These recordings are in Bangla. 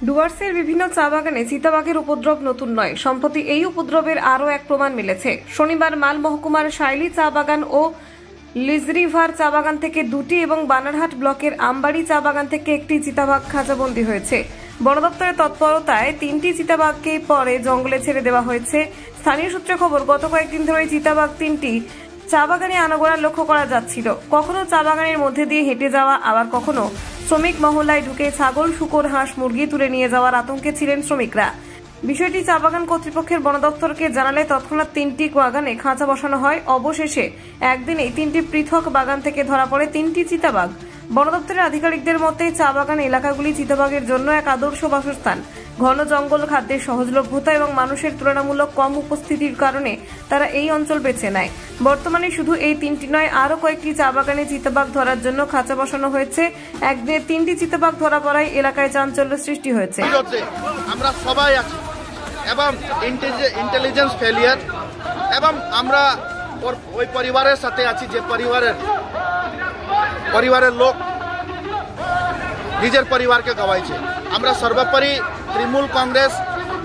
ডুয়ার্সের বিভিন্ন চা বাগানে চিতাবাঘের উপদ্রব নতুন নয়। সম্প্রতি এই উপদ্রবের আরও এক প্রমাণ মিলেছে। শনিবার মাল মহকুমার শাইলি চা বাগান ও লিজরিভার চা বাগান থেকে দুটি এবং বানারহাট ব্লকের আমবাড়ি চা বাগান থেকে একটি চিতাবাঘ খাঁচাবন্দি হয়েছে। বন দপ্তরের তৎপরতায় তিনটি চিতাবাঘকে পরে জঙ্গলে ছেড়ে দেওয়া হয়েছে। স্থানীয় সূত্রে খবর, গত কয়েকদিন ধরে চিতাবাঘ তিনটি চা বাগানে আনাগোনা লক্ষ্য করা যাচ্ছিল। কখনো চা বাগানের মধ্যে দিয়ে হেঁটে যাওয়া, আবার কখনো শ্রমিক মহল্লায় ঢুকে ছাগল, শূকর, হাঁস, মুরগি তুলে নিয়ে যাওয়ার আতঙ্কে ছিলেন শ্রমিকরা। বিষয়টি চা বাগান কর্তৃপক্ষের বন দপ্তরকে জানালে তৎক্ষণাৎ তিনটি বাগানে খাঁচা বসানো হয়। অবশেষে একদিনেই তিনটি পৃথক বাগান থেকে ধরা পড়ে তিনটি চিতাবাঘ। বন দপ্তরের আধিকারিকদের মতে চা বাগান এলাকাগুলি চিতাবাঘের জন্য এক আদর্শ বাসস্থান। ঘন জঙ্গল, খাদ্যের সহজলভ্যতা এবং মানুষের তুলনামূলক কম উপস্থিতির কারণে তারা এই অঞ্চল বেছে নেয়। বর্তমানে শুধু এই তিনটি নয়, আরও কয়েকটি চা বাগানে চিতাবাঘ ধরার জন্য খাঁচা বসানো হয়েছে। একদিনে তিনটি চিতাবাঘ ধরা পড়ায় এলাকায় চাঞ্চল্য সৃষ্টি হয়েছে। আমরা সবাই আছি এবং ইন্টেলিজেন্স ফেলিয়ার এবং আমরা ওই পরিবারের সাথে আছি যে পরিবারের লোক নিজের পরিবারকে গওয়াইছে। আমরা সর্বোপরি তৃণমূল কংগ্রেস,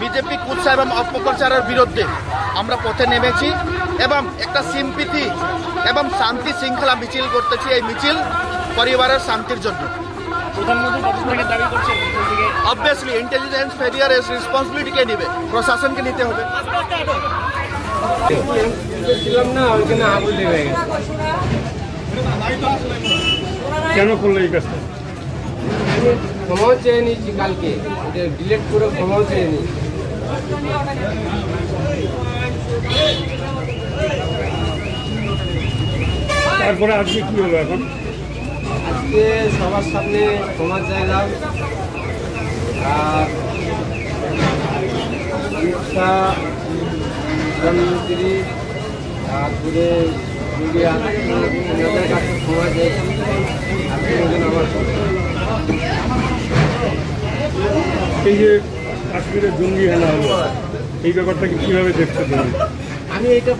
বিজেপি কুৎসা এবং অপপ্রচারের বিরুদ্ধে আমরা পথে নেমেছি এবং একটা সিম্পিথি এবং শান্তি শৃঙ্খলা মিছিল করতেছি। এই মিছিল পরিবারের শান্তির জন্য। অবভিয়াসলি ইন্টেলিজেন্স ফেলিয়ার রেসপন্সিবিলিটি কে নেবে? প্রশাসনকে নিতে হবে। কেন করলো এই কাজটা? ক্ষমাও চেয়ে নিয়েছি, কালকে ডিলেট করে ক্ষমাও চেয়ে নিয়েছি। তারপরে আজকে কি হলো? এখন আজকে সবার সামনে ক্ষমা চাইলাম আর প্রধানমন্ত্রী তারপরে ওনাদের কাছে ক্ষমা চাইছি। আমার এই যে কাশ্মীরের জঙ্গি হানা হলো, এই ব্যাপারটাকে কিভাবে দেখতে পারেন? আমি এটা